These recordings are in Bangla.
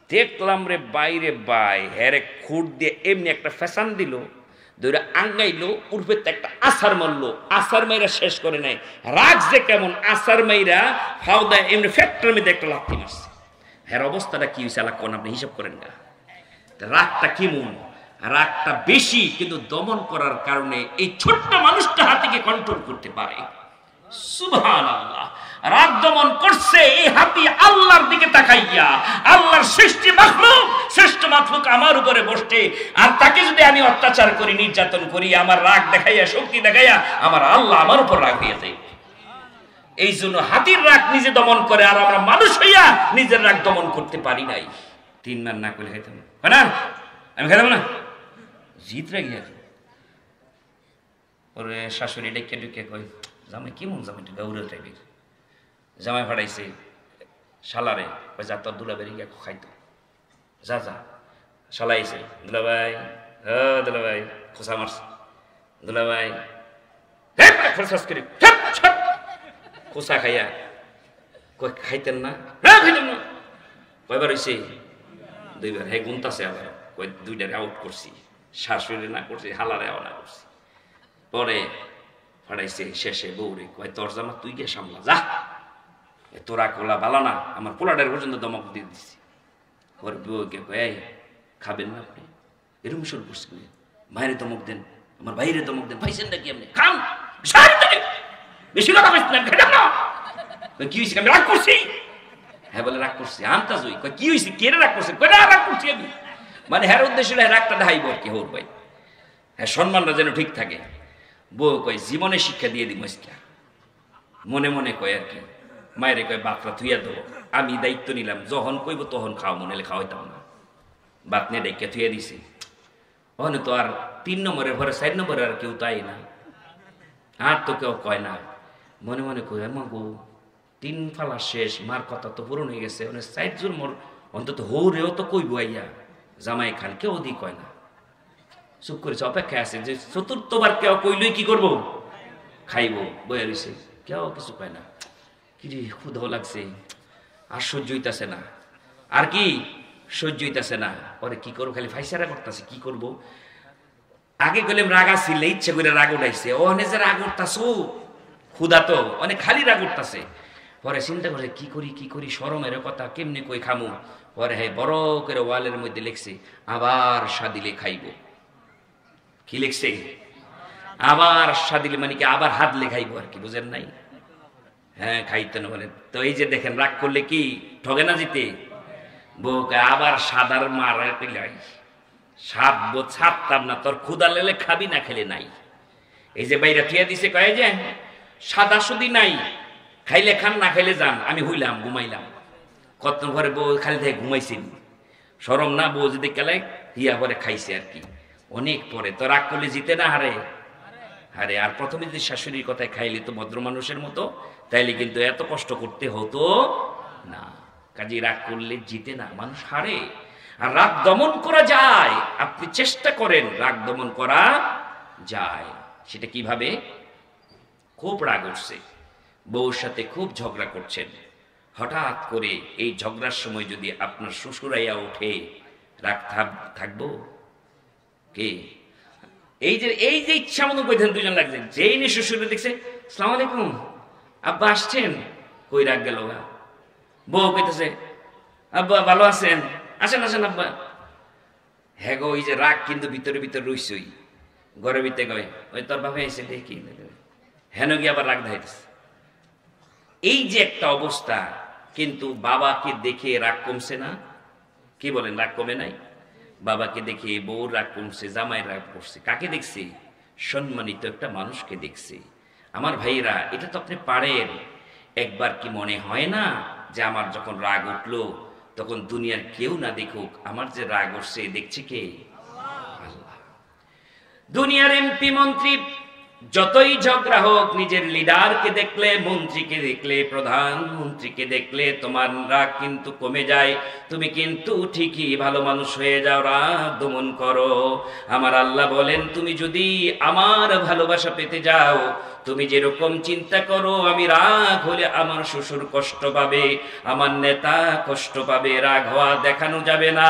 দেখলাম রে বাইরে বাই হ্যারে খুঁট দিয়ে এমনি একটা ফ্যাশন দিল, দুইটা আঙ্গাইলো, উর্ফের একটা আসার মারলো, আসার মাইরা শেষ করে নাই। রাগ যে কেমন, আসার মাইরা ফাউদা এমনি ফ্যাক্টরের মধ্যে একটা লাথি মারছে। হ্যার অবস্থাটা কি হয়েছে আল্লাহ কোন, আপনি হিসাব করেন না। রাগটা কেমন, রাগটা বেশি, কিন্তু দমন করার কারণে এই ছোট্ট মানুষটা হাতিকে কন্ট্রোল করতে পারে। সুবহানাল্লাহ, রাগ দমন করছে এই হাতি আল্লাহর দিকে তাকাইয়া। আল্লাহর সৃষ্টি মাখলুক, শ্রেষ্ঠ মাখলুক আমার উপরে বসছে, আর তাকে যদি আমি অত্যাচার করি, নির্যাতন করি, আমার রাগ দেখাইয়া, শক্তি দেখাইয়া আমার আল্লাহ আমার উপর রাগ হয়ে যায়। এই জন্য হাতির রাগ নিজে দমন করে, আর আমরা মানুষ হইয়া নিজের রাগ দমন করতে পারি নাই। 3 বার না করলে খাইতাম না, আমি খাইতাম না, জিত রে গিয়া ওরে শাশুড়ি ডেকে ডেকে কই, জামাই কেমন জামাই গৌরব টাইপের জামাই ভাড়াইছে শালারে, ওই যা তোর দুলাবাড়ি গিয়া খাইতো, যা যা শালাইছে। দুলাভাই, দুলাভাই খোসা মারছে, দুলাভাই খোসা খাইয়া কই খাইতেন না, খাইতেন না, কয়বার হয়েছে? 2 বার। হ্যাঁ গুনতাছে আবার, কই 2টারে আউট করছি, শাশুড়ি না করছি, হালারে না করছি। পরে ফাড়াইছে শেষে বউরে কয়, তোর জামা তুই গিয়ে সামলা যা, তোরা কোলা বালা না, আমার পোলাডার পর্যন্ত দমক দিয়ে দিচ্ছি। পরে বউকে কয়, খাবেন না আপনি? এরকম শুরু করছি, বাইরে দমক দেন, আমার বাইরে দমক দেন, পাইছেন নাকি আপনি? খান, বেশি কথা পাইছেন না, খেলাম না। কি হয়েছে, আমি রাগ করছি? হ্যাঁ বলে রাগ করছি। আমতা জই কয়, কি হয়েছে, কে রাগ করছে? কয় না রাগ করছি আমি। মানে হ্যার উদ্দেশ্য রাগটা দেখাইব আর কি, হোর ভাই, হ্যাঁ সম্মানটা যেন ঠিক থাকে। বউ কয়, জীবনে শিক্ষা দিয়ে দিব আজকে। মনে মনে কয় আর কি, মায়েরে কয় বাতরা থুইয়া দেবো, আমি দায়িত্ব নিলাম, যখন কইব তখন খাও, মনে হলে খাওয়াইতাম না। বাত নিয়ে ডেকে থুইয়া দিছি। ওখানে তো আর 3 নম্বরের ঘরে 4 নম্বরে আর কেউ তাই না, আর তো কেউ কয় না। মনে মনে কয়, মা গো 3 ফালা শেষ, মার কথা তো পূরণ হয়ে গেছে, 4 জন মোর অন্তত হৌরেও তো কইব আইয়া জামাই খান, কেউ ওদি কয় না। চুপ করেছে, অপেক্ষায় আছে যে 4র্থবার কেউ কইলই কি করবো, খাইব। বয়ে রয়েছে, কেউ কিছু কয় না। কি রে ক্ষুধাও লাগছে, আর সহ্য হইতাছে না, আর কি সহ্য হইতাছে না। পরে কি করবো, খালি ফাইসারা করতেছে, কি করব। আগে গেলাম রাগা ছিল, ইচ্ছে করে রাগ উঠাইছে, ওখানে যে রাগ উঠতাছো, ক্ষুধা তো অনেক খালি রাগ উঠতাছে। পরে চিন্তা করছে, কি করি কি করি, শরমের কথা কেমনি কই খামু। পরে হ্যাঁ বড় করে ওয়ালের মধ্যে লিখছে, আবার সাদিলে খাইব। কি লিখছে? আবার সাদিলে, মানে কি আবার হাত লেখাইব আর কি, বুঝেন নাই? হ্যাঁ খাইতেন বলে। তো এই যে দেখেন, রাগ করলে কি ঠগে না জিতে? বউকে আবার সাদার মারা পেলাই, সাতবো ছাড়তাম না, তোর ক্ষুদা লেলে খাবি না, খেলে নাই। এই যে বাইরে থিয়া দিছে, কয়ে যে সাদা সুদি নাই, খাইলে খান, না খাইলে যান, আমি হইলাম ঘুমাইলাম। কত ঘরে বউ খালি থেকে ঘুমাইছেন, সরম না? বউ যদি কেলে হিয়া পরে খাইছে আর কি। অনেক পরে তো রাগ করলে জিতে না, হারে হারে। আর প্রথমে যদি শাশুড়ির কথায় খাইলে তো ভদ্র মানুষের মতো, তাইলে কিন্তু এত কষ্ট করতে হতো না। কাজে রাগ করলে জিতে না, মানুষ হারে। আর রাগ দমন করা যায়, আপনি চেষ্টা করেন, রাগ দমন করা যায়। সেটা কিভাবে? খুব রাগ উঠছে, বউর সাথে খুব ঝগড়া করছেন, হঠাৎ করে এই ঝগড়ার সময় যদি আপনার শ্বশুরাইয়া ওঠে, রাগ থাকবো কে? এই যে ইচ্ছা মতো কইতেন, 2 জন লাগছে, যেই নি শ্বশুরে দেখছে, আসসালামু আলাইকুম আব্বা আসছেন, কই রাগ গেল? বউ কইতেছে, আব্বা ভালো আছেন, আসেন আসেন আব্বা। হ্যাঁ গো, ওই যে রাগ কিন্তু ভিতরে ভিতরে রইছই, ঘরের ভিতরে গয়, ওই তোর বাবা এসে দেখি, হেন গিয়ে আবার রাগ ধাইতেছে। এই যে একটা অবস্থা, কিন্তু বাবাকে দেখে রাগ কমছে না? কি বলেন, রাগ কমে নাই? বাবাকে দেখে বউর রাগ কমছে, জামাই রাগ করছে। কাকে দেখছি? সম্মানিত একটা মানুষকে দেখছি। আমার ভাইরা, এটা তো আপনি পারেন। একবার কি মনে হয় না যে আমার যখন রাগ উঠলো, তখন দুনিয়ার কেউ না দেখুক, আমার যে রাগ উঠছে দেখছে কে? আল্লাহ। দুনিয়ার এমপি মন্ত্রী যতই ঝগড়া হোক, নিজের লিডারকে দেখলে, মন্ত্রীকে দেখলে, প্রধানমন্ত্রীকে দেখলে তোমার রাগ কিন্তু কমে যায়, তুমি কিন্তু ঠিকই ভালো মানুষ হয়ে যাও, রাগ দমন করো। আমার আল্লাহ বলেন, তুমি যদি আমার ভালোবাসা পেতে যাও, তুমি যেরকম চিন্তা করো আমি রাগ হলে আমার শ্বশুর কষ্ট পাবে, আমার নেতা কষ্ট পাবে, রাগ হওয়া দেখানো যাবে না।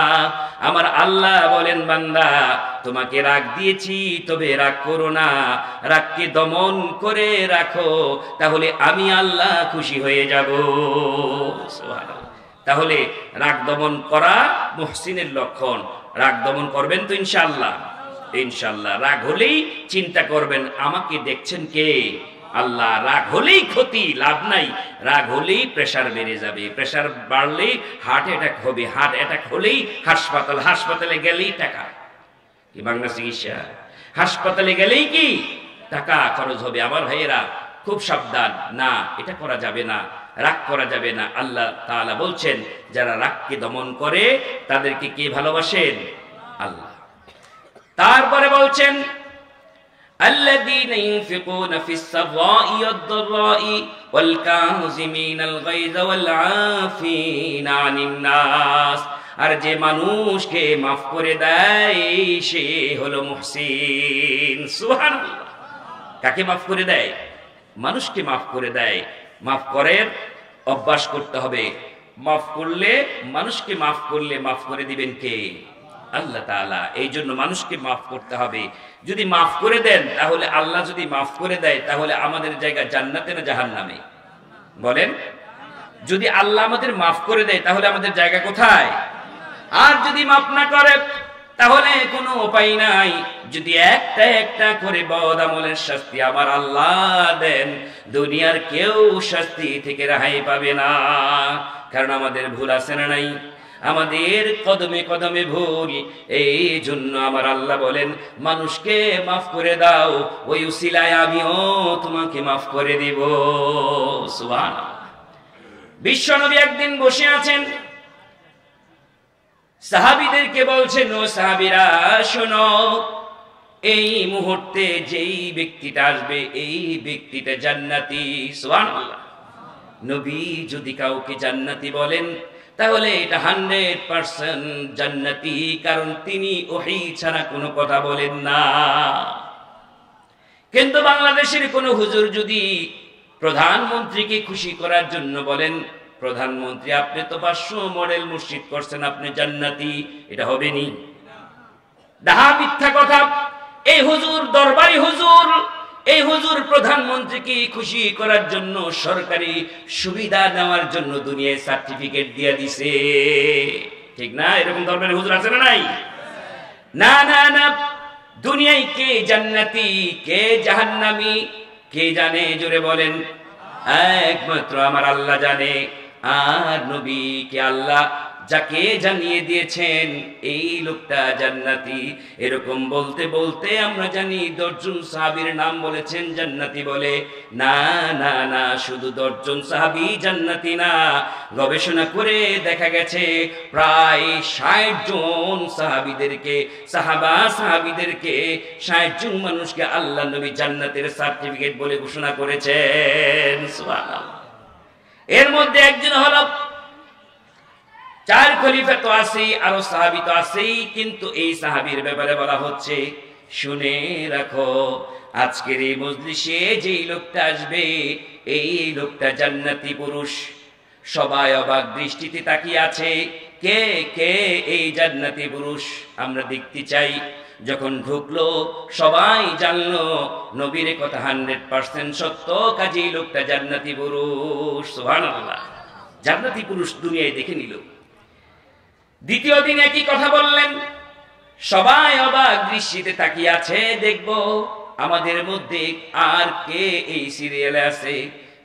আমার আল্লাহ বলেন, বান্দা তোমাকে রাগ দিয়েছি, তবে রাগ করো না, রাগকে দমন করে রাখো, তাহলে আমি আল্লাহ খুশি হয়ে যাব। সুবহানাল্লাহ। তাহলে রাগ দমন করা মুহসিনের লক্ষণ। রাগ দমন করবেন তো ইনশাআল্লাহ? ইনশাআল্লাহ। রাগ হলেই চিন্তা করবেন আমাকে দেখছেন কে? আল্লাহ। রাগ হলেই ক্ষতি, লাভ নাই। রাগ হলেই প্রেসার বেড়ে যাবে, প্রেসার বাড়লেই হার্ট অ্যাটাক হবে, হার্ট অ্যাটাক হলেই হাসপাতাল, হাসপাতালে গেলেই টাকা, কি বাংলা চিকিৎসা, হাসপাতালে গেলেই কি টাকা খরচ হবে। আমার ভাইয়েরা খুব সাবধান, না এটা করা যাবে না, রাগ করা যাবে না। আল্লাহ তাআলা বলছেন যারা রাগকে দমন করে তাদেরকে কে ভালোবাসেন? আল্লাহ। তারপরে বলছেন আল্লাযীনা ইউনফিকুনা ফিস সাররাই ওয়াদ-দাররাই ওয়াল কাযিমিনাল গায়যা ওয়াল আফিনা আনিন নাস। আর যে মানুষকে মাফ করে দেয় সে হলো মুহসিন। সুবহানাল্লাহ। কাকে মাফ করে দেয়? মানুষকে মাফ করে দেয়। মাফ করার অভ্যাস করতে হবে। মাফ করলে, মানুষকে মাফ করলে মাফ করে দিবেন কে? আল্লাহ তাআলা। এই জন্য মানুষকে মাফ করতে হবে। যদি মাফ করে দেন, তাহলে আল্লাহ যদি মাফ করে দেয়, তাহলে আমাদের জায়গা জান্নাতে না জাহান্নামে? বলেন। যদি আল্লাহ আমাদের মাফ করে দেয়, তাহলে আমাদের জায়গা কোথায়? আর যদি মাফ না করে, তাহলে কোনো উপায় নাই। যদি একটা একটা করে বদ আমলের শাস্তি আমার আল্লাহ দেন, দুনিয়ার কেউ শাস্তি থেকে রেহাই পাবে না। কারণ আমাদের ভুল আছে না নাই? আমাদের কদমে কদমে ভুল। এই জন্য আমার আল্লাহ বলেন, মানুষকে মাফ করে দাও, ওই উসিলায় আমিও তোমাকে মাফ করে দিব। সুবহানাল্লাহ। বিশ্বনবী একদিন বসে আছেন, সাহাবীদেরকে বলছেন, ও সাহাবীরা শোনো, এই মুহূর্তে যেই ব্যক্তিটা আসবে এই ব্যক্তিটা জান্নাতি। সুবহানাল্লাহ। নবী যদি কাউকে জান্নাতি বলেন, তাহলে এটা 100% জান্নাতি, কারণ তিনি ওহী ছাড়া কোনো কথা বলেন না। কিন্তু বাংলাদেশের কোনো হুজুর যদি প্রধানমন্ত্রীকে খুশি করার জন্য বলেন, প্রধানমন্ত্রী আপনি তো 500 মডেল মসজিদ করছেন, আপনি জান্নাতি, এটা হবে নি? ডাহা মিথ্যা কথা। এই হুজুর দরবারি হুজুর, এই হুজুর প্রধানমন্ত্রীকে খুশি করার জন্য, সরকারি সুবিধা নেওয়ার জন্য দুনিয়ায় সার্টিফিকেট দিয়ে দিছে, ঠিক না? এরকম দরবারি হুজুর আছে না নাই? না না না। দুনিয়ায় কে জান্নাতি কে জাহান্নামী কে জানে? জোরে বলেন। একমাত্র আমার আল্লাহ জানে। আর নবীকে আল্লাহ যাকে জানিয়ে দিয়েছেন এই লোকটা জান্নাতি, এরকম বলতে বলতে আমরা জানি 10 জন সাহাবীর নাম বলেছেন জান্নাতি বলে। না না না, শুধু 10 জন সাহাবী জান্নাতি না, গবেষণা করে দেখা গেছে প্রায় 60 জন সাহাবীদেরকে, সাহাবীদেরকে 60 জন মানুষকে আল্লাহ নবী জান্নাতের সার্টিফিকেট বলে ঘোষণা করেছেন। সুবহানাল্লাহ। এর মধ্যে একজন হলো, 4 খলিফা তো আছেই, আরো সাহাবী তো আছেই, কিন্তু এই সাহাবীর ব্যাপারে বলা হচ্ছে, শুনে রাখো, আজকের এই মজলিসে যেই লোকটা আসবে এই লোকটা জান্নাতি পুরুষ। সবাই অবাক দৃষ্টিতে তাকিয়ে আছে, কে কে এই জান্নাতি পুরুষ? আমরা দেখতে চাই। যখন ঢুকলো সবাই জানলো নবীর কথা 100% সত্য, কাজেই লোকটা জান্নাতি পুরুষ। সুবহানাল্লাহ। জান্নাতি পুরুষ দুনিয়ায় দেখে নিল। দ্বিতীয় দিন একই কথা বললেন, সবাই অবাক দৃষ্টিতে তাকিয়ে আছে, দেখবো আমাদের মধ্যে আর কে এই সিরিয়ালে আছে।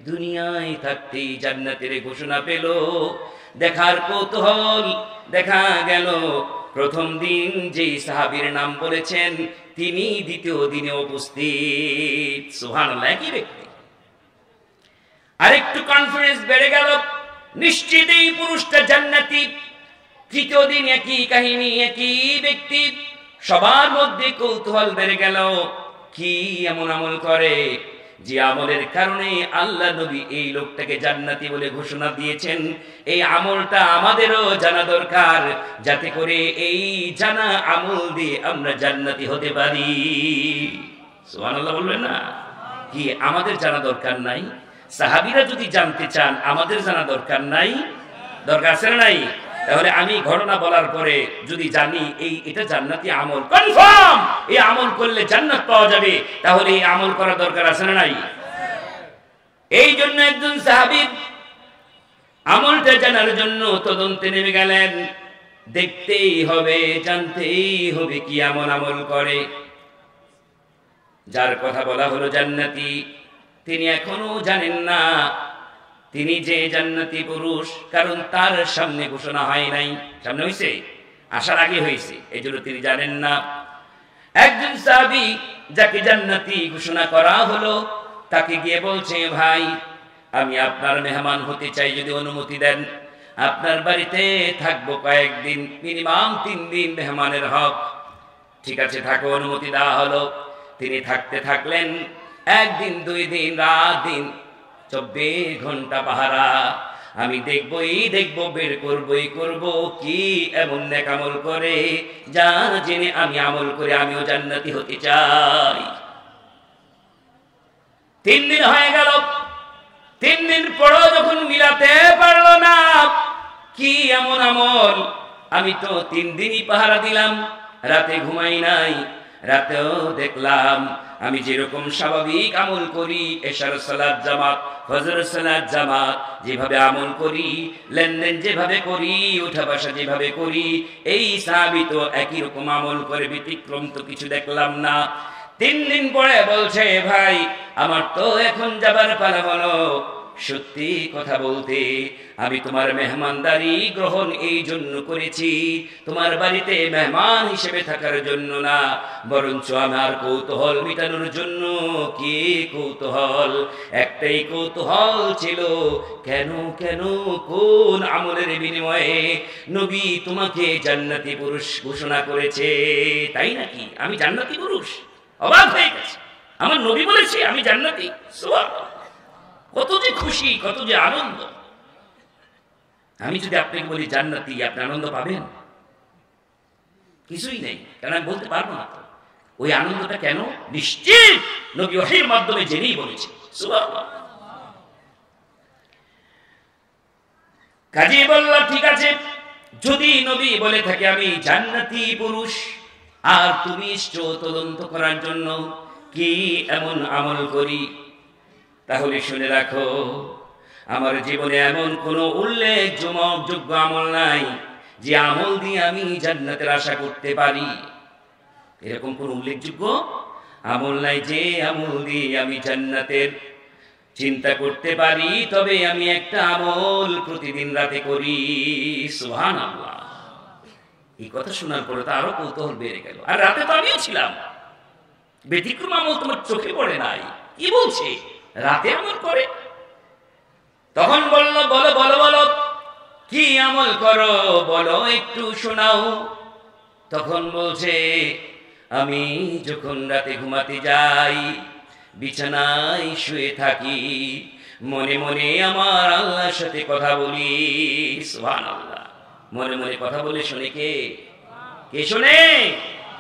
দুনিয়ায় থাকতেই জান্নাতের ঘোষণা পেল। দেখার কৌতূহল, দেখা গেল প্রথম দিন যেই সাহাবীর নাম বলেছেন তিনি দ্বিতীয় দিনে উপস্থিত। সুবহানাল্লাহ। একই ব্যক্তি। আরেকটু কনফিডেন্স বেড়ে গেল, নিশ্চিত এই পুরুষটা জান্নাতি। তৃতীয় দিন একই কাহিনী, একই ব্যক্তি। সবার মধ্যে কৌতূহল বেড়ে গেল, কি এমন আমল করে যে আমলের কারণে আল্লাহ নবী এই লোকটাকে জান্নাতি বলে ঘোষণা দিয়েছেন। এই আমলটা আমাদেরও জানা দরকার, যাতে করে এই জানা আমল দিয়ে আমরা জান্নাতি হতে পারি। সুবহানাল্লাহ বলবেন না? কি আমাদের জানা দরকার নাই? সাহাবীরা যদি জানতে চান, আমাদের জানা দরকার নাই? দরকার আছে না নাই? তাহলে আমি ঘটনা বলার পরে যদি জানি এটা জান্নাতি আমল, কনফার্ম এই আমল করলে জান্নাত পাওয়া যাবে, তাহলে এই আমল করা দরকার আছে না নাই? এই জন্য একজন সাহাবী আমলটা জানার জন্য তদন্তে নেমে গেলেন। দেখতেই হবে, জানতেই হবে কি আমল করে। যার কথা বলা হলো জান্নাতি, তিনি এখনো জানেন না তিনি যে জান্নাতি পুরুষ, কারণ তার সামনে ঘোষণা হয় নাই। সামনে হয়েছে, আসার আগে হয়েছে, এই জন্য তিনি জানেন না। একজন সাহাবী যাকে জান্নাতি ঘোষণা করা হলো, তাকে গিয়ে বলছে, ভাই আমি আপনার মেহমান হতে চাই, যদি অনুমতি দেন আপনার বাড়িতে থাকবো কয়েকদিন, মিনিমাম 3 দিন মেহমানের হক। ঠিক আছে থাকো, অনুমতি দেওয়া হলো। তিনি থাকতে থাকলেন 1 দিন 2 দিন, রাত দিন 24 ঘন্টা পাহারা। আমি দেখবো, বের করব কি এমন নেক আমল করে যা জেনে আমি আমল করে আমিও জান্নাতি হতে চাই। 3 দিন হয়ে গেল। 3 দিন পরও যখন মিলাতে পারলো না কি এমন আমল, আমি তো 3 দিনই পাহারা দিলাম, রাতে ঘুমাই নাই। রাতেও দেখলাম আমি যেরকম স্বাভাবিক আমল করি, এশার সালাত জামাত, ফজর সালাত জামাত যেভাবে আমল করি, লেনদেন যেভাবে করি, উঠা বসা যেভাবে করি, এই সাহাবী তো একই রকম আমল করে, ব্যতিক্রম তো কিছু দেখলাম না। 3 দিন পরে বলছে, ভাই আমার তো এখন যাবার পালা হলো। সত্যি কথা বলতে আমি তোমার মেহমানদারি গ্রহণ এই জন্য করেছি, তোমার বাড়িতে মেহমান হিসেবে থাকার জন্য না, বরঞ্চ আমার কৌতূহল মেটানোর জন্য। কি কৌতূহল? একটাই কৌতূহল ছিল, কেন কোন আমলের বিনিময়ে নবী তোমাকে জান্নাতি পুরুষ ঘোষণা করেছে? তাই নাকি? আমি জান্নাতি পুরুষ? অবাক হয়ে গেছে। আমার নবী বলেছে আমি জান্নাতি। সুবহানাল্লাহ, কত যে খুশি, কত যে আনন্দ। আমি যদি আপনাকে বলি জান্নাতি, আপনি আনন্দ পাবেন? কিছুই নেই, কারণ আমি বলতে পারবো না। ওই আনন্দটা কেন? নিশ্চিত নবী ওহীর মাধ্যমে জেনেই বলেছে। সুবহানাল্লাহ। কাজী বলল, ঠিক আছে, যদি নবী বলে থাকে আমি জান্নাতি পুরুষ, আর তুমি এসছো তদন্ত করার জন্য কি এমন আমল করি, তাহলে শুনে রাখো, আমার জীবনে এমন কোনো উল্লেখযোগ্য আমল নাই যে আমল দিয়ে আমি জান্নাতের আশা করতে পারি। এরকম কোন উল্লেখযোগ্য আমল নাই যে আমল দিয়ে আমি জান্নাতের চিন্তা করতে পারি। তবে আমি একটা আমল প্রতিদিন রাতে করি। সুবহানাল্লাহ। এই কথা শোনার পরে তো আরো কৌতূহল বেড়ে গেল। আর রাতে তো আমিও ছিলাম। ব্যতিক্রম আমল তোমার চোখে পড়ে নাই? কি বলছে রাতে আমল করে? তখন বলল, বলো কি আমল করো, বলো একটু শোনাও। তখন বলছে, আমি যখন রাতে ঘুমাতে যাই, বিছানায় শুয়ে থাকি, মনে মনে আমার আল্লাহর সাথে কথা বলি। সুবহানাল্লাহ। মনে মনে কথা বলে শোনে কে? শোনে?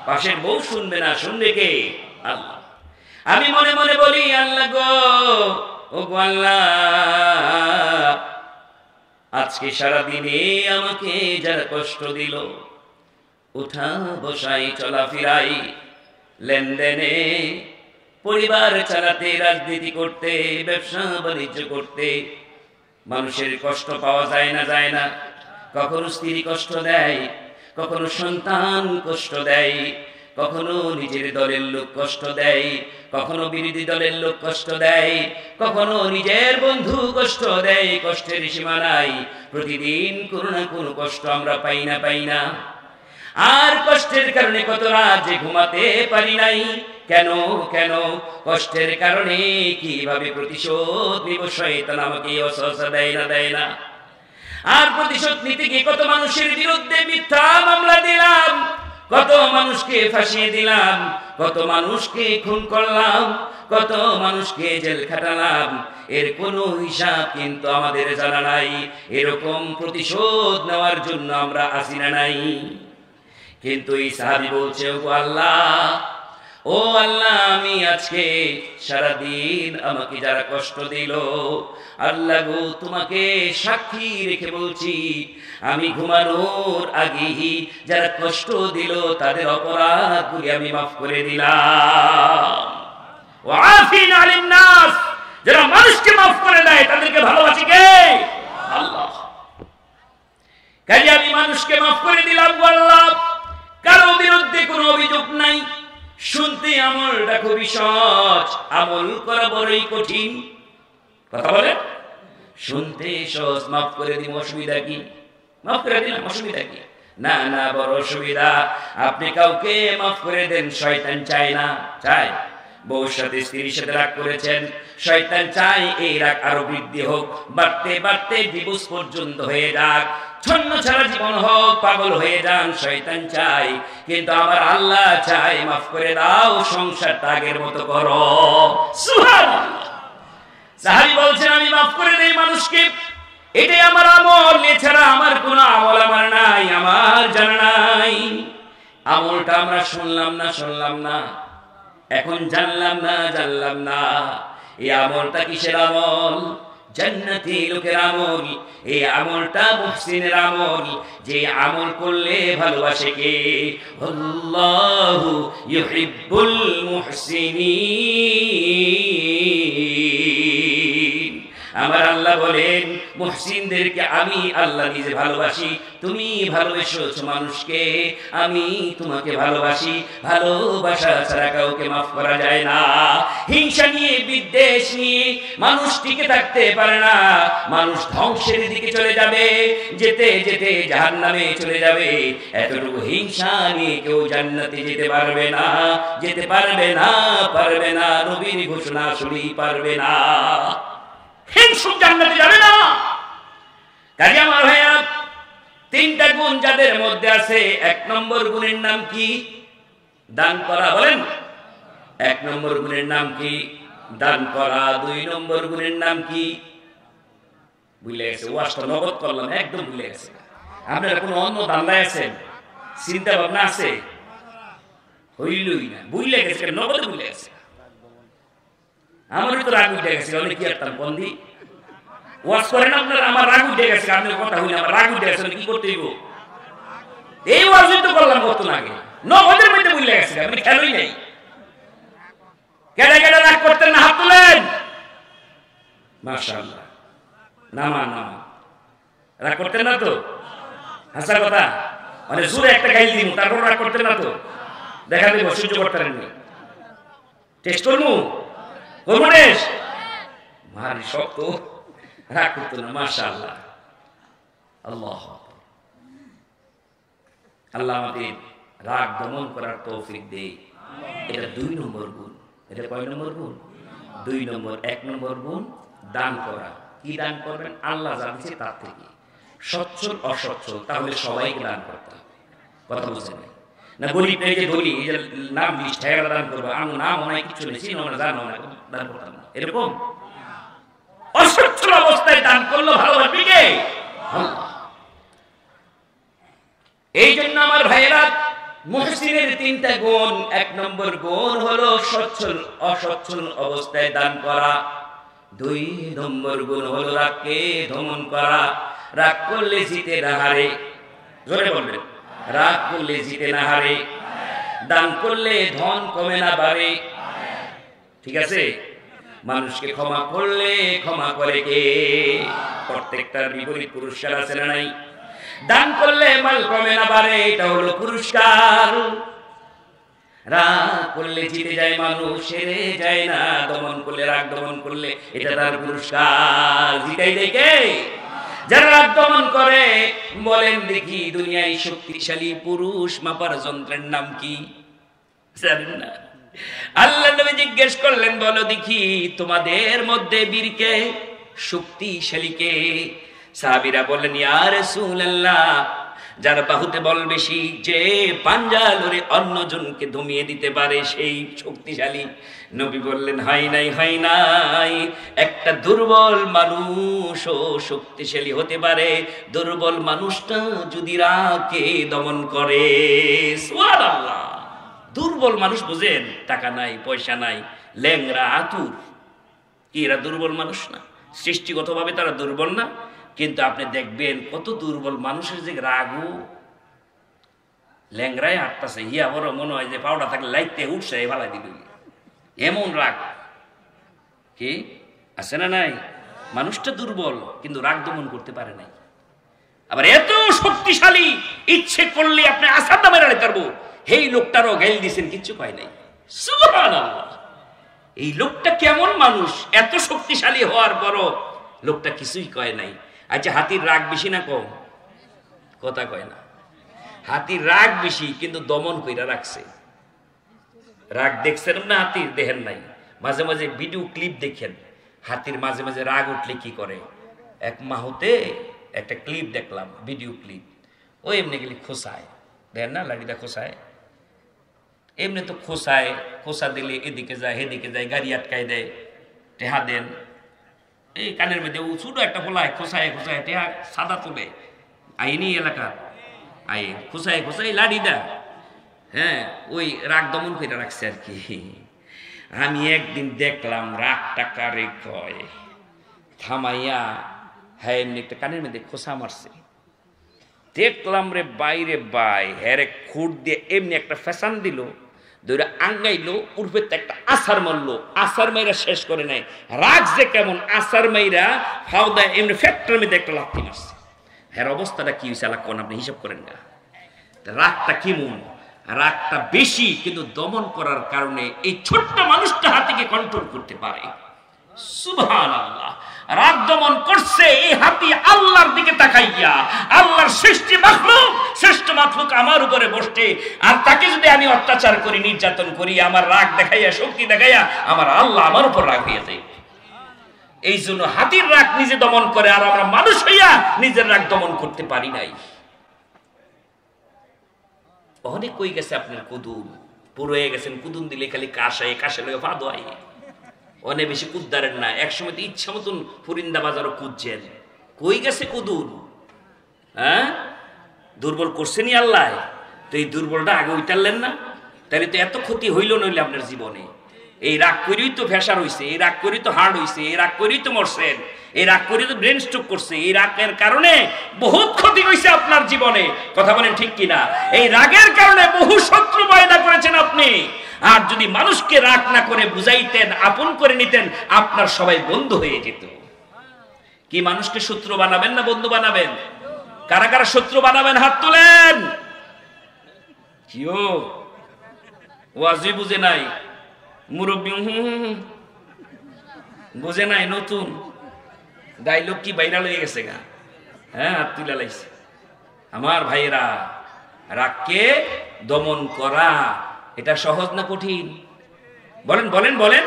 পাশের বউ শুনবে না, শুনবে কে? আল্লাহ। আমি মনে মনে বলি, আল্লাহ গো, ও গো আল্লাহ, আজকে সারাদিনে আমাকে যারা কষ্ট দিল, উঠা বসাই, চলাফেরাই, লেনদেনে, পরিবার চালাতে, রাজনীতি করতে, ব্যবসা বাণিজ্য করতে মানুষের কষ্ট পাওয়া যায় না। কখনো স্ত্রী কষ্ট দেয়, কখনো সন্তান কষ্ট দেয়, কখনো নিজের দলের লোক কষ্ট দেয়, কখনো বিরোধী দলের লোক কষ্ট দেয়, কখনো নিজের বন্ধু কষ্ট দেয়। কষ্টের সীমা নাই। প্রতিদিন কোনো না কোনো কষ্ট আমরা পাই না। আর কষ্টের কারণে কত রাত যে ঘুমাতে পারি নাই। কেন? কষ্টের কারণে কিভাবে প্রতিশোধ নিব? শয়তান আমাকে ওয়াসওয়াসা দেয় না। আর প্রতিশোধ নিতে গিয়ে কত মানুষের বিরুদ্ধে মিথ্যা মামলা দিলাম, কত মানুষকে ফাঁসিয়ে দিলাম, কত মানুষকে খুন করলাম, কত মানুষকে জেল খাটালাম, এর কোনো হিসাব কিন্তু আমাদের জানা নাই। এরকম প্রতিশোধ নেওয়ার জন্য আমরা আসি না নাই। কিন্তু এই সাহাবী বলছে, ও আল্লাহ, ও আল্লাহ, আমি আজকে সারাদিন আমাকে যারা কষ্ট দিল, আল্লাহ গো, তোমাকে সাক্ষী রেখে বলছি, আমি ঘুমানোর আগেই যারা কষ্ট দিল তাদের অপরাধগুলি আমি মাফ করে দিলাম। ওয়াফিন আলিন নাস, যারা মানুষকে মাফ করে দেয় তাদেরকে ভালোবাসে কে? আল্লাহ। কাজে আমি মানুষকে মাফ করে দিলাম আল্লাহ, কারো বিরুদ্ধে কোনো অভিযোগ নাই। শুনতে আমলটা খুবই সহজ, আমল করা বড়ই কঠিন। কথা বলে, শুনতে সহজ, মাফ করে দিব, অসুবিধা কি? মাফ করে দিলাম, অসুবিধা কি? না না, বড় অসুবিধা। আপনি কাউকে মাফ করে দেন, শয়তান চায় না। চায় বউর সাথে স্ত্রীর সাথে রাগ করেছেন, শয়তান চায় এই রাগ আরো বৃদ্ধি হোক, বাড়তে বাড়তে ডিভোর্স পর্যন্ত হয়ে যাক, ছন্ন ছাড়া জীবন হোক, পাগল হয়ে যান, শয়তান চায়। কিন্তু আমার আল্লাহ চায়, মাফ করে দাও, সংসারটা আগের মতো করো। সুবহানাল্লাহ। সাহাবী বলছেন, আমি মাফ করে দেই মানুষকে, এটাই আমার আমল, এছাড়া আমার কোনো আমল আমার নাই, আমার জানা নাই। আমলটা আমরা শুনলাম না, এখন জানলাম না। এই আমলটা কিসের আমল? জান্নাতি লোকের আমল। এই আমলটা মুহসিনের আমল, যে আমল করলে ভালোবাসে কে? আল্লাহু ইউহিব্বুল মুহসিনিন। আমার আল্লাহ বলেন, মুহসিনদেরকে আমি আল্লাহ নিজে ভালোবাসি। তুমি ভালোবেসেছো মানুষকে, আমি তোমাকে ভালোবাসি। ভালোবাসা ছাড়া কাউকে মাফ করা যায় না। হিংসা নিয়ে, বিদ্বেষ নিয়ে মানুষ টিকে থাকতে পারে না। মানুষ ধ্বংসের দিকে চলে যাবে, যেতে যেতে জাহান্নামে চলে যাবে। এতটুকু হিংসা নিয়ে কেউ জান্নাতে যেতে পারবে না, যেতে পারবে না। নবীর ঘোষণা শুনেই পারবে না। হিংসুক জান্নাতে যাবে না। কাজে আমার ভাইয়া, তিনটা গুণ যাদের মধ্যে আছে, এক নম্বর গুণের নাম কি? দান করা। বলেন, এক নম্বর গুণের নাম কি? দান করা। দুই নম্বর গুণের নাম কি? ভুলে গেছে। ওয়াজটা নগদ করলাম, একদম ভুলে গেছে। আপনারা কোনো অন্য ধান্দায় আছেন? চিন্তা ভাবনা আছে? হইলই না, ভুলে গেছে, নগদ ভুলে গেছে। আমারই তো রাগ উঠে গেছে, অনেক কি একটা বন্দি ওয়াজ করেন আপনারা, আমার রাগ উঠে গেছে, আপনার কথা হইলে আমার রাগ উঠে গেছে, কি করতে হইব? এই ওয়াজই তো করলাম কত আগে, নগদের মধ্যে ভুলে গেছে, আপনি খেলোই নেই। কেডা কেডা রাগ করতেন না, হাত তুলেন। মাশাআল্লাহ, নামা রাগ করতেন না তো? হাসা কথা, মানে জোরে একটা গাইল দিন, তারপর রাগ করতেন না তো? দেখা দেব, সহ্য করতে পারেননি। টেস্ট করবো, ভারী শক্ত, রাগ করতো না। মাশাআল্লাহ, আল্লাহ আল্লাহ আমাদের রাগ দমন করার তৌফিক দেয়। এটা 2 নম্বর গুণ। এটা কয় নম্বর গুণ? 2 নম্বর। 1 নম্বর গুণ দান করা। কি দান করবেন? আল্লাহ যা দিয়েছে তার থেকে, সচ্ছল অসচ্ছল, তাহলে সবাইকে দান করতে হবে। কথা বুঝছেন না? গরিব এই যে ধরি, এই যে নাম লিস্ট টাকা দান করবো, আমার নাম অনেক কিছু নেই, চিনো না, জানো না, দান করতাম না, এরকম অসচ্ছল অবস্থায় দান করলো ভালোবাসবি কে? আল্লাহ। এই জন্য আমার ভাইয়েরা, মুহসিনের 3টা গুণ। 1 নম্বর গুণ হলো সচ্ছল অসচ্ছল অবস্থায় দান করা। 2 নম্বর গুণ হলো রাগকে দমন করা। রাগ করলে জিতে না হারে। জোরে বলবেন, রাগ করলে জিতে না হারে। দান করলে ধন কমে না বাড়ে। ঠিক আছে? মানুষকে ক্ষমা করলে ক্ষমা করে কে? প্রত্যেকটার বিপরীত পুরস্কার আছে না নাই? দান করলে মাল কমে না বাড়ে, এটা হলো পুরস্কার। রাগ করলে জিতে যায় মানুষ, হেরে যায় না। দমন করলে, রাগ দমন করলে, এটা তার পুরস্কার। জিতাই দেখে যারা রাগ দমন করে, বলেন দেখি দুনিয়ায় শক্তিশালী পুরুষ মাপার যন্ত্রের নাম কি? জানেন না? আল্লাহ নবী জিজ্ঞেস করলেন, বলো দেখি তোমাদের মধ্যে বীরকে, শক্তিশালীকে? সাহাবীরা বললেন, ইয়া রাসূলুল্লাহ, যার বাহুতে বল বেশি, যে পাঞ্জা লড়ে অন্যজনকে দমিয়ে দিতে পারে সেই শক্তিশালী। নবী বললেন হয় নাই, হয় নাই। একটা দুর্বল মানুষও শক্তিশালী হতে পারে, দুর্বল মানুষটা যদি রাগকে দমন করে। সুবহানাল্লাহ। দুর্বল মানুষ বুঝেন, টাকা নাই, পয়সা নাই, ল্যাংরা, আতুর, এরা দুর্বল মানুষ না? সৃষ্টিগতভাবে তারা দুর্বল না? কিন্তু আপনি দেখবেন কত দুর্বল মানুষের যে রাগও, ল্যাংরায় আটতাছে, হিয়া বড় মনে হয় যে পাউডার থাকলে লাইতে উঠছে ভালাই দিল, এমন রাগ কি আছে না? নাই। মানুষটা দুর্বল কিন্তু রাগ দমন করতে পারে নাই। আবার এত শক্তিশালী, ইচ্ছে করলে আপনি আসার নামে রাড়ে পারবো, এই লোকটারও গাইল দিয়েছেন, কিচ্ছু পায় নাই। সুবহানাল্লাহ। এই লোকটা কেমন মানুষ, এত শক্তিশালী হওয়ার পরও লোকটা কিছুই কয় নাই। আচ্ছা, হাতির রাগ বেশি না কম? কথা কয় না। হাতির রাগ বেশি কিন্তু দমন কইরা রাখছে। রাগ দেখছেন না হাতির? দেখেন নাই? মাঝে মাঝে ভিডিও ক্লিপ দেখেন, হাতির মাঝে মাঝে রাগ উঠলে কি করে। এক মাহুতে একটা ক্লিপ দেখলাম, ভিডিও ক্লিপ, ও এমনি গেলে খোসায়, দেখেন না লাঠিটা খোসায়, এমনি তো খোসায়, খোসা দিলে এদিকে যায় এদিকে যায়, গাড়ি আটকায় দেয়, টেহা দেন, এই কানের মধ্যে ছোট একটা ফোলায় খোসায় খোসায় টেহা সাদা তোলে, আইনি এলাকা আই খোসায় খোসায় লাড়ি দা। হ্যাঁ, ওই রাগ দমন করে রাখছে আর কি। আমি একদিন দেখলাম রাগটা কারে কয়, থামাইয়া হ্যাঁ এমনি একটা কানের মধ্যে খোসা মারছে, দেখলাম রে বাইরে বাই, হ্যাঁ রে খুঁট দিয়ে এমনি একটা ফ্যাশন দিল, দুইটা আঙ্গাইলো, উর্ফে একটা আসার মারলো, আসার মাইরা শেষ করে নাই। রাগ যে কেমন, আসার মাইরা ফাউদা এমনি ফ্যাক্টরের মধ্যে একটা লাথি মারছে। হ্যাঁ অবস্থাটা কি হয়েছে আলাক কোন, আপনি হিসাব করেন না। রাগটা কেমন, রাগটা বেশি কিন্তু দমন করার কারণে এই ছোট্ট মানুষটা হাতিকে কন্ট্রোল করতে পারে। সুবহানাল্লাহ। রাগ দমন করছে এই হাতি আল্লাহর দিকে তাকাইয়া, আল্লাহর সৃষ্টি মাখলুক, শ্রেষ্ঠ মাখলুক আমার উপরে বসে, আর তাকে যদি আমি অত্যাচার করি, নির্যাতন করি, আমার রাগ দেখাইয়া, শক্তি দেখাইয়া আমার আল্লাহ আমার উপর রাগ হইয়া যায়। এই জন্য হাতির রাগ নিজে দমন করে, আর আমরা মানুষ হইয়া নিজের রাগ দমন করতে পারি নাই। অনেক কই গেছে আপনার কুদুম, পুরো হয়ে গেছেন, কুদুম দিলে খালি কাশায়, কাশে লগে পা ধোয়াই, অনেক বেশি কুদ্দারেন না। একসময় তো ইচ্ছা মতন ফুরিন্দা বাজারও কুদছেন, কই গেছে কুদুর? হ্যাঁ, দুর্বল করছেনই আল্লাহ, তো এই দুর্বলটা আগে উইটারলেন না, তাহলে তো এত ক্ষতি হইল নইলে আপনার জীবনে। এই রাগ করেই তো ফ্যাসার হইছে, এই রাগ করেই তো হার্ড হইছে, এই রাগ করেই তো মরছেন, এই রাগ করে তো ব্রেন স্ট্রোক করছে, এই রাগের কারণে বহুত ক্ষতি হইছে আপনার জীবনে। কথা বলেন ঠিক কিনা? এই রাগের কারণে বহু শত্রু পয়দা করেছেন আপনি। আর যদি মানুষকে রাগ না করে বুঝাইতেন, আপন করে নিতেন, আপনার সবাই বন্ধু হয়ে যেত। কি মানুষকে শত্রু বানাবেন না বন্ধু বানাবেন? কারা কারা শত্রু বানাবেন হাত তোলেন। কিও ওয়াজি বুঝে নাই, মুরব্বী বুঝে নাই, নতুন ডাইলগ কি ভাইরাল হয়ে গেছে গা। হ্যাঁ, হাত তুলে লাইছে। আমার ভাইয়েরা, রাগকে দমন করা এটা সহজ না কঠিন? বলেন বলেন বলেন।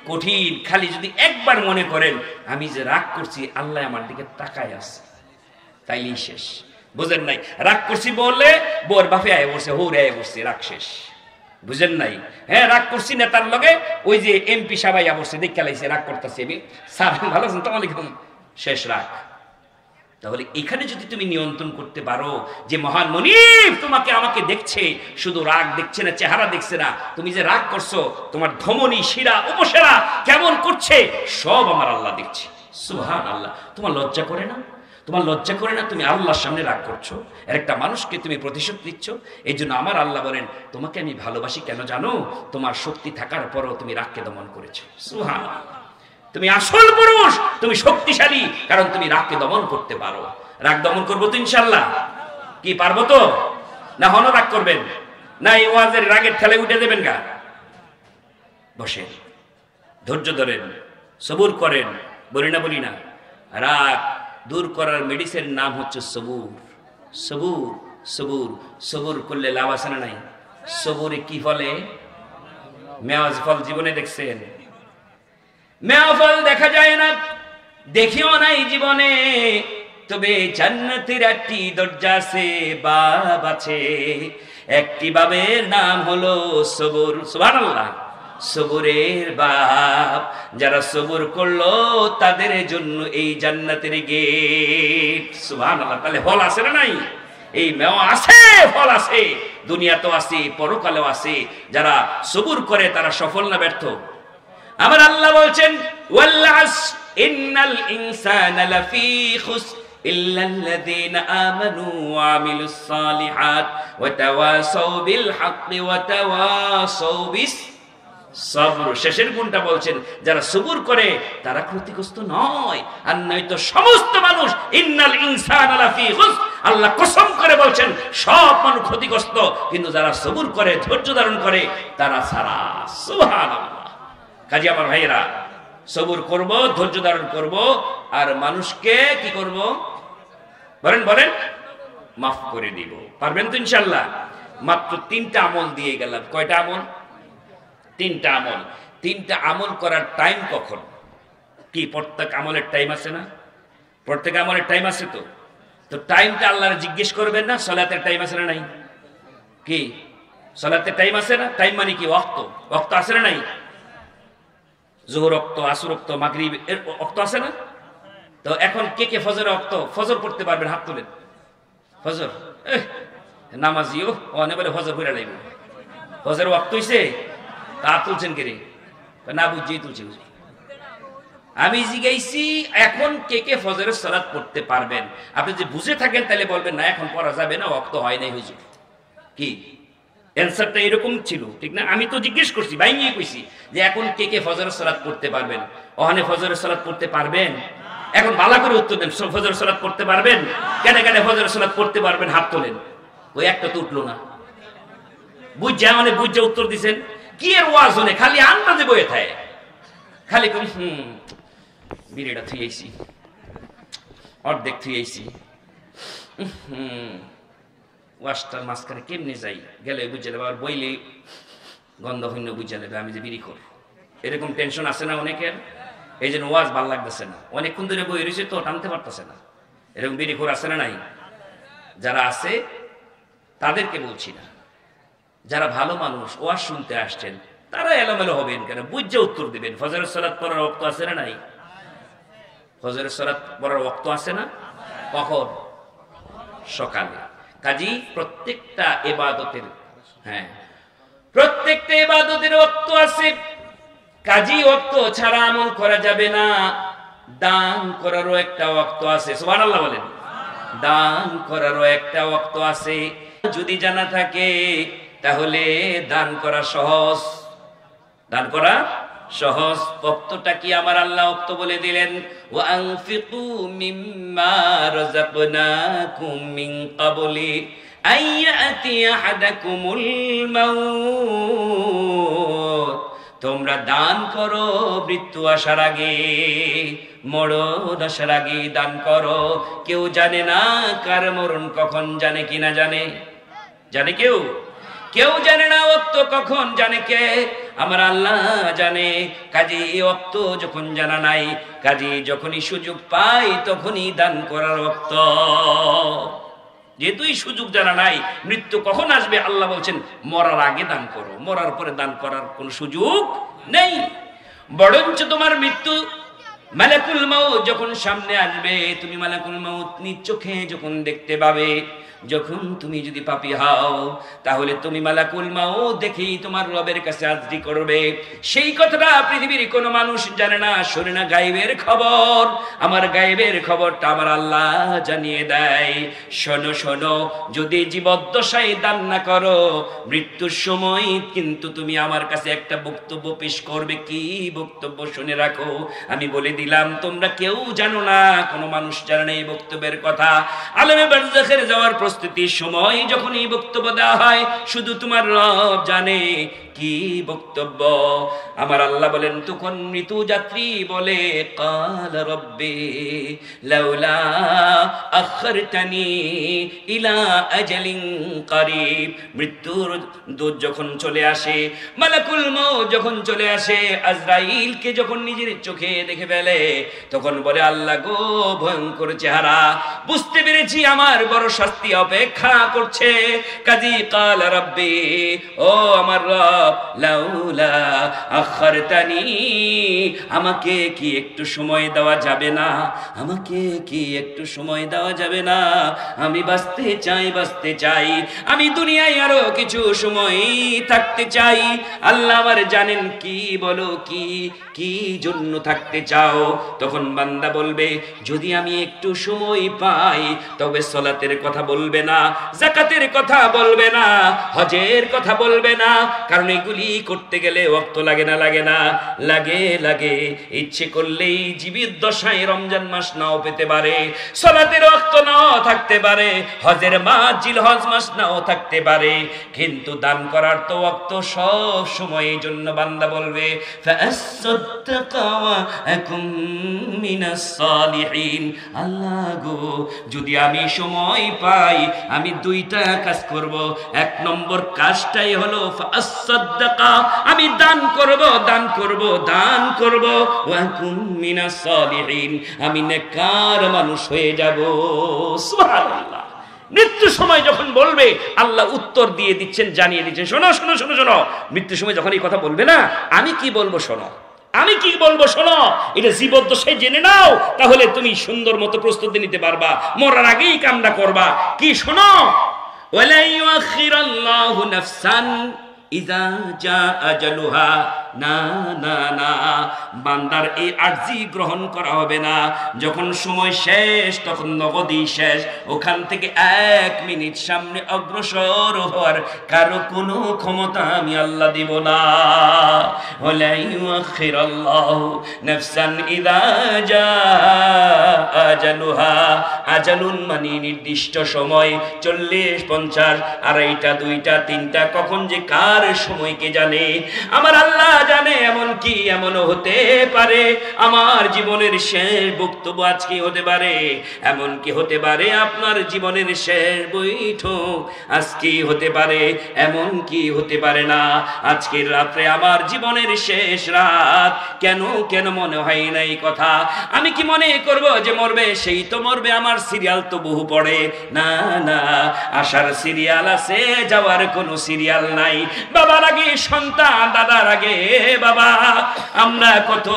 কঠিন। খালি যদি একবার মনে করেন আমি যে রাগ করছি আল্লাহ আমার দিকে তাকায় আছে, তাইলেই শেষ। বুঝেন নাই? রাগ করছি বললে বোর বাপে আয় বসে, হৌরে আয় বসছে, রাগ শেষ। বুঝেন নাই? হ্যাঁ, রাগ করছি নেতার লগে, ওই যে এমপি সাবাই বসছে, দেখে লাইছে রাগ করতেছি আমি, স্যার ভালো আছেন, তোমার শেষ রাগ। তাহলে এখানে যদি তুমি নিয়ন্ত্রণ করতে পারো যে মহান মনিব তোমাকে আমাকে দেখছে, শুধু রাগ দেখছে না, চেহারা দেখছে না, তুমি যে রাগ করছো তোমার ধমনী, শিরা, উপশিরা কেমন করছে সব আমার আল্লাহ দেখছে। সুবহানাল্লাহ। তোমার লজ্জা করে না? তোমার লজ্জা করে না? তুমি আল্লাহর সামনে রাগ করছো, আর একটা মানুষকে তুমি প্রতিশোধ দিচ্ছ। এই জন্য আমার আল্লাহ বলেন তোমাকে আমি ভালোবাসি কেন জানো? তোমার শক্তি থাকার পরও তুমি রাগকে দমন করেছো। সুবহানাল্লাহ। তুমি আসল পুরুষ, তুমি শক্তিশালী, কারণ তুমি রাগকে দমন করতে পারো। রাগ দমন করবো তো ইনশাল্লাহ? কি পারবো তো? না হন রাগ করবেন? না এই ওয়াজের রাগের ঠেলে উঠে দেবেন গা? বসেন, ধৈর্য ধরেন, সবুর করেন। বলি না বলি না? রাগ দূর করার মেডিসিন নাম হচ্ছে সবুর। সবুর সবুর সবুর করলে লাভ আছে না নাই? সবুরে কি ফলে? মেওয়াজ ফল জীবনে দেখছেন? মেওয়া ফল দেখা যায় না, দেখিও নাই জীবনে। তবে জান্নাতের একটি দরজা আছে, বাব আছে। একটি বাবের নাম হলো সবর। সুবহানাল্লাহ। সবরের বাব, যারা সবর করলো তাদের জন্য এই জান্নাতের গেট। সুবহানাল্লাহ। তাহলে ফল আছে না নাই? এই মেওয়া আছে, ফল আছে, দুনিয়াতেও আছে, পরকালেও আছে। যারা সবর করে তারা সফল না ব্যর্থ? আমার আল্লাহ বলছেন ওয়াল আসর ইন্নাল ইনসানা লাফি খুসর ইল্লাল্লাযীনা আমানু ওয়া আমিলুস সালিহাত ওয়া তাওয়াসাউ বিল হাক্কি ওয়া তাওয়াসাউ বিস সবর। শেষের গুণটা বলছেন যারা সবর করে তারা ক্ষতিগ্রস্ত নয়, আর নয়তো সমস্ত মানুষ ইন্নাল ইনসানা লাফি খুসর, আল্লাহ কসম করে বলছেন সব মানুষ ক্ষতিগ্রস্ত, কিন্তু যারা সবর করে, ধৈর্য ধারণ করে, তারা ছাড়া। সুবহানাল্লাহ। কাজী আমার ভাইয়েরা, সবর করব, ধৈর্য ধারণ করব, আর মানুষকে কি করব? বলেন বলেন, মাফ করে দিব। পারবেন তো ইনশাআল্লাহ? মাত্র 3টা আমল দিয়ে গেলাম। কয়টা আমল? 3টা আমল। 3টা আমল করার টাইম কখন? কি প্রত্যেক আমলের টাইম আছে না? প্রত্যেক আমলের টাইম আছে তো? তো টাইমটা আল্লাহর জিজ্ঞেস করবেন না? সালাতের টাইম আছে না নাই? কি সালাতের টাইম আছে না? টাইম মানে কি? ওয়াক্ত। ওয়াক্ত আছে না নাই? যোহর ওয়াক্ত, আসর ওয়াক্ত, মাগরিব এর ওয়াক্ত আছে না? তো এখন কে কে ফজরের ওয়াক্ত, ফজর পড়তে পারবেন? হাত তুলেন। ফজর নামাজিও অনে বলে ফজর পড়া লাগবে। ফজর ওয়াক্ত হইছে, তা তুলছেন কে রে? না বুঝছেই তুলছে। আমি জিজ্ঞাসি এখন কে কে ফজরের সালাত পড়তে পারবেন? আপনি যদি বুঝে থাকেন তাহলে বলবেন না এখন পড়া যাবে না, ওয়াক্ত হয় নাই হুজুর। কি অ্যানসারটা এরকম ছিল, ঠিক না? আমি তো জিজ্ঞেস করছি, বাইঙ্গি কইছি যে এখন কে কে ফজরের সালাত পড়তে পারবেন? ওখানে ফজরের সালাত পড়তে পারবেন? এখন ভালো করে উত্তর দেন, ফজরের সালাত পড়তে পারবেন? কেন কেন ফজরের সালাত পড়তে পারবেন? হাত তোলেন। ওই একটা তো উঠলো না। বুঝা মানে বুঝা উত্তর দিছেন। কি এর ওয়াজ হলে খালি আন্দাজে বয়ে থাকে, খালি করি বিড়িটা থুই আইছি, অর্ধেক থুই আইছি, ওয়াশটার মাঝখানে কেমনে যাই, গেলে বুঝে নেবে, আবার বইলে গন্ধ হইন্য বুঝে নেবে আমি যে বিড়ি কর। এরকম টেনশন আছে না অনেকের? এই জন্য ওয়াজ ভাল লাগতেছে না, অনেকক্ষণ ধরে বই রয়েছে তো টানতে পারতেছে না। এরকম বিড়ি খোর আছে না নাই? যারা আছে তাদেরকে বলছি না, যারা ভালো মানুষ ওয়াজ শুনতে আসছেন তারা এলোমেলো হবেন কেন? বুঝে উত্তর দিবেন। ফজরের সালাত পড়ার ওয়াক্ত আছে না নাই? ফজরের সালাত পড়ার ওয়াক্ত আছে না? কখন? সকালে। কাজী প্রত্যেকটা ইবাদতের, হ্যাঁ প্রত্যেকটা ইবাদতের ওয়াক্ত আছে। কাজী ওয়াক্ত ছাড়া আমল করা যাবে না। দান করারও একটা ওয়াক্ত আছে। সুবহানাল্লাহ বলেন। দান করারও একটা ওয়াক্ত আছে। যদি জানা থাকে তাহলে দান করা সহজ। দান করা সহজ। ওয়াক্তটা কি আমার আল্লাহ ওয়াক্ত বলে দিলেন, ওয়া আনফিকু মিম্মা রাযাকনাকুম মিন ক্বাবলি আইয়াতি আহাদাকুমুল মাউত। তোমরা দান করো মৃত্যু আসার আগে, মরণ আসার আগে দান করো। কেউ জানে না কার মরণ কখন, জানে কিনা? জানে? জানে কেউ? কেউ জানে না। ওয়াক্ত কখন জানে কে? আমার আল্লাহ জানে। কাজী ওয়াক্ত যখন জানা নাই, কাজী যখনই সুযোগ পাই তখনই দান করার ওয়াক্ত। যেহেতু এই সুযোগ জানা নাই মৃত্যু কখন আসবে, আল্লাহ বলছেন মরার আগে দান করো, মরার পরে দান করার কোন সুযোগ নেই। বরঞ্চ তোমার মৃত্যু মালাকুল মাউত যখন সামনে আসবে, তুমি মালাকুল মাউত নিজ চোখে যখন দেখতে পাবে, যখন তুমি যদি পাপী হও তাহলে তুমি মালাকুল মাউত দেখেই তোমার রবের কাছে আরজি করবে। সেই কথাটা পৃথিবীর কোনো মানুষ জানে না, শোনে না। গায়েবের খবর, আমার গায়েবের খবরটা আমার আল্লাহ জানিয়ে দেয়। শোনো শোনো, যদি জীবদ্দশায় দান না করো, মৃত্যুর সময় কিন্তু তুমি আমার কাছে একটা বক্তব্য পেশ করবে। কি বক্তব্য? শুনে রাখো, আমি বলে দিলাম, তোমরা কেউ জানো না, কোনো মানুষ জানে না এই বক্তব্যের কথা। আলেমে বারজাখের যাওয়ার প্রস্তুতির সময় যখন এই বক্তব্য দেওয়া হয়, শুধু তোমার রব জানে কি বক্তব্য? আমার আল্লাহ বলেন তখন মৃত্যু যাত্রী বলে কাল রব্বি লাউলা আখরতানি ইলা আজালিন করিব। মৃত্যুর দূত যখন চলে আসে, মালাকুল মউত যখন চলে আসে, আজরাইলকে যখন নিজের চোখে দেখে ফেলে, তখন বলে আল্লাহ গো ভয়ঙ্কর চেহারা, বুঝতে পেরেছি আমার বড় শাস্তি অপেক্ষা করছে। কাজী কাল রব্বি, ও আমার রব, লাউলা আখরতানি, আমাকে কি একটু সময় দেওয়া যাবে না? আমাকে কি একটু সময় দেওয়া যাবে না? আমি বাঁচতে চাই, বাঁচতে চাই, আমি দুনিয়ায় আরো কিছু সময় থাকতে চাই। আল্লাহ আমার জানেন কি, বলো কি কি জন্য থাকতে চাও? তখন বান্দা বলবে যদি আমি একটু সময় পাই তবে সালাতের কথা বলবে না, যাকাতের কথা বলবে না, হজের কথা বলবে না, কারণ এগুলি করতে গেলে ওয়াক্ত লাগে না? লাগে না? লাগে, লাগে। ইচ্ছে করলেই জীবিত দশায় রমজান মাস নাও পেতে পারে, সালাতের ওয়াক্ত নাও থাকতে পারে, হজের মাস জিলহজ মাস নাও থাকতে পারে, কিন্তু দান করার তো ওয়াক্ত সব সময়ের জন্য বান্দা বলবে ফাসাদদাকা ওয়া আকুম মিনাস সালিহিন। আল্লাহ গো, যদি আমি সময় পাই আমি দুইটা কাজ করব। এক নম্বর কাজটাই হলো ফাসাদদাকা, আমি দান করব, দান করব, দান করব, ওয়া আকুম মিনাস সালিহিন, আমি নেককার মানুষ হয়ে যাব। সুবহানাল্লাহ। মৃত্যু সময় যখন বলবে আল্লাহ উত্তর দিয়ে দিচ্ছেন, জানিয়ে দিচ্ছেন, শোনো শোনো শোনো শোনো, মৃত্যু সময় যখন এই কথা বলবে না, আমি কি বলবো শোনো, আমি কি বলবো শোনো, এটা জীবদ্দশায় জেনে নাও, তাহলে তুমি সুন্দর মতো প্রস্তুতি নিতে পারবা, মরার আগেই কামনা করবা। কি শোনো, ওয়ালা ইউআখিরাল্লাহু নাফসান ইযা জা আজালুহা, না না না, বান্দার এই আরজি গ্রহণ করা হবে না। যখন সময় শেষ তখন নগদই শেষ, ওখান থেকে 1 মিনিট সামনে অগ্রসর হওয়ার কারো কোনো ক্ষমতা আমি আল্লাহ দিব না। ওয়ালা ইউআখিরাল্লাহু নাফসান ইযা জা আজালুহা, আজালুন মানে নির্দিষ্ট সময়, 40, 50, 2.5, 2টা, 3টা, কখন যে কার সময়কে জানে আমার আল্লাহ জানে। এমন কি এমনও হতে পারে আমার জীবনের শেষ বক্তব্য আজকে হতে পারে, এমন কি হতে পারে আপনার জীবনের শেষ বৈঠক আজকে হতে পারে, এমন কি হতে পারে না আজকের রাত্রে আমার জীবনের শেষ রাত। কেন কেন মনে হয় না এই কথা? আমি কি মনে করব যে মরবে সেই তো মরবে, আমার সিরিয়াল তো বহু পড়ে? না না, আসার সিরিয়াল আছে, যাওয়ার কোনো সিরিয়াল নাই। বাবার আগে সন্তান, দাদার আগে বাবা। আমরা কত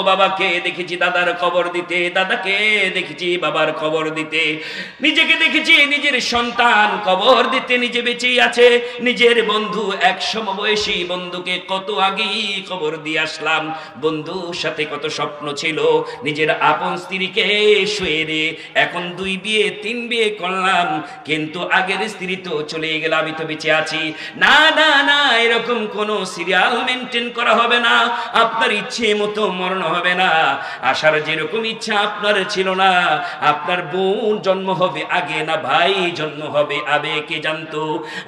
বাবাকে দেখেছি দাদার খবর দিতে, দাদাকে দেখেছি বাবার খবর দিতে, নিজেকে দেখেছি নিজের সন্তান খবর দিতে, নিজে বেঁচেই আছে। নিজের বন্ধু, এক সমবয়সী বন্ধুকে কত আগেই খবর দিয়ে আসলাম, বন্ধুর সাথে কত স্বপ্ন ছিল, নিজের আপন স্ত্রীকে শুয়ে রে, এখন 2 বিয়ে 3 বিয়ে করলাম, কিন্তু আগের স্ত্রী তো চলে গেল, আমি তো বেঁচে আছি। না না না, এরকম কোন সিরিয়াল মেনটেন করা হবে না। আপনার ইচ্ছে মতো মরণ হবে না। আসার যেরকম ইচ্ছা আপনার ছিল না, আপনার বোন জন্ম হবে আগে না ভাই জন্ম হবে আগে, কে জানতো?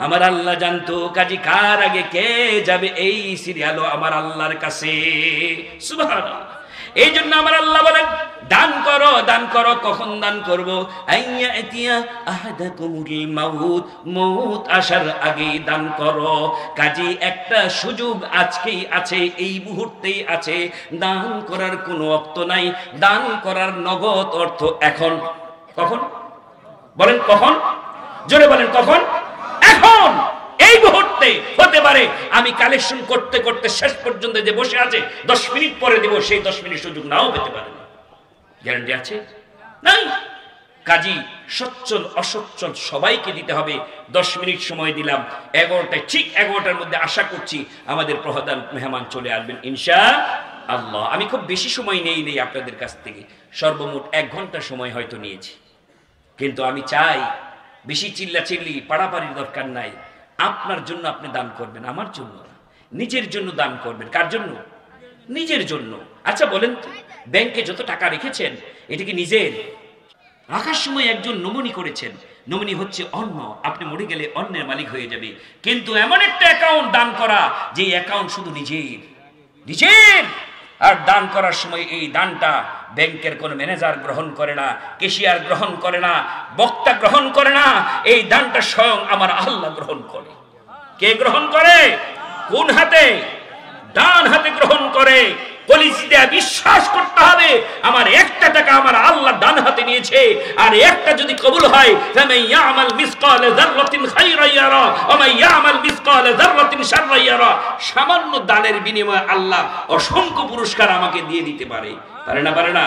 আমার আল্লাহ জানতো। কাজী কার আগে কে যাবে এই সিরিয়ালও আমার আল্লাহর কাছে। সুবহানাল্লাহ। এই জন্য আমার আল্লাহ বলেন দান করো, দান করো। কখন দান করব? আইয়া এতিয়া আহাদাকুমুল মাউত, মউত আসার আগেই দান করো। কাজী একটা সুযোগ আজকেই আছে, এই মুহূর্তেই আছে। দান করার কোনো অর্থ নাই, দান করার নগদ অর্থ এখন। কখন বলেন? কখন? জোরে বলেন কখন? এখন, এই মুহূর্তে। হতে পারে আমি কালেকশন করতে করতে শেষ পর্যন্ত যে বসে আছে 10 মিনিট পরে দেব, সেই 10 মিনিট সুযোগ নাও পেতে পারে। গ্যারান্টি আছে? নাই। কাজী সচ্ছল অসচ্ছল সবাইকে দিতে হবে। 10 মিনিট সময় দিলাম, 11টায়, ঠিক 11টার মধ্যে আশা করছি আমাদের প্রধান মেহমান চলে আসবেন ইনশাআল্লাহ। আমি খুব বেশি সময় নেই আপনাদের কাছ থেকে, সর্বমোট 1 ঘন্টা সময় হয়তো নিয়েছি, কিন্তু আমি চাই বেশি চিল্লাচিল্লি পাড়াপাড়ির দরকার নাই। আপনার জন্য আপনি দান করবেন, আমার জন্য না। নিজের জন্য দান করবেন। কার জন্য? নিজের জন্য। আচ্ছা বলেন তো, ব্যাংকে যত টাকা রেখেছেন এটা কি নিজের? রাখার সময় একজন নমনি করেছেন, নমিনি হচ্ছে অন্ন, আপনি মরে গেলে অন্নের মালিক হয়ে যাবে। কিন্তু এমন একটা অ্যাকাউন্ট দান করা যে অ্যাকাউন্ট শুধু নিজের। আর দান করার সময় এই দানটা ব্যাংকের কোন ম্যানেজার গ্রহণ করে না, ক্যাশিয়ার গ্রহণ করে না, বক্তা গ্রহণ করে না, এই দানটা স্বয়ং আমার আল্লাহ গ্রহণ করে। কে গ্রহণ করে? কোন হাতে? ডান হাতে গ্রহণ করে। কলিজাতে বিশ্বাস করতে হবে আমার একটা টাকা আমার আল্লাহ ডান হাতে নিয়েছে, আর একটা যদি কবুল হয় ফামান ইয়ামাল মিসকাল যাররাতিন খায়রান ইয়ারা ওয়া মান ইয়ামাল মিসকাল যাররাতিন শাররান ইয়ারা। সামান্য দানের বিনিময়ে আল্লাহ অসংখ্য পুরস্কার আমাকে দিয়ে দিতে পারে না?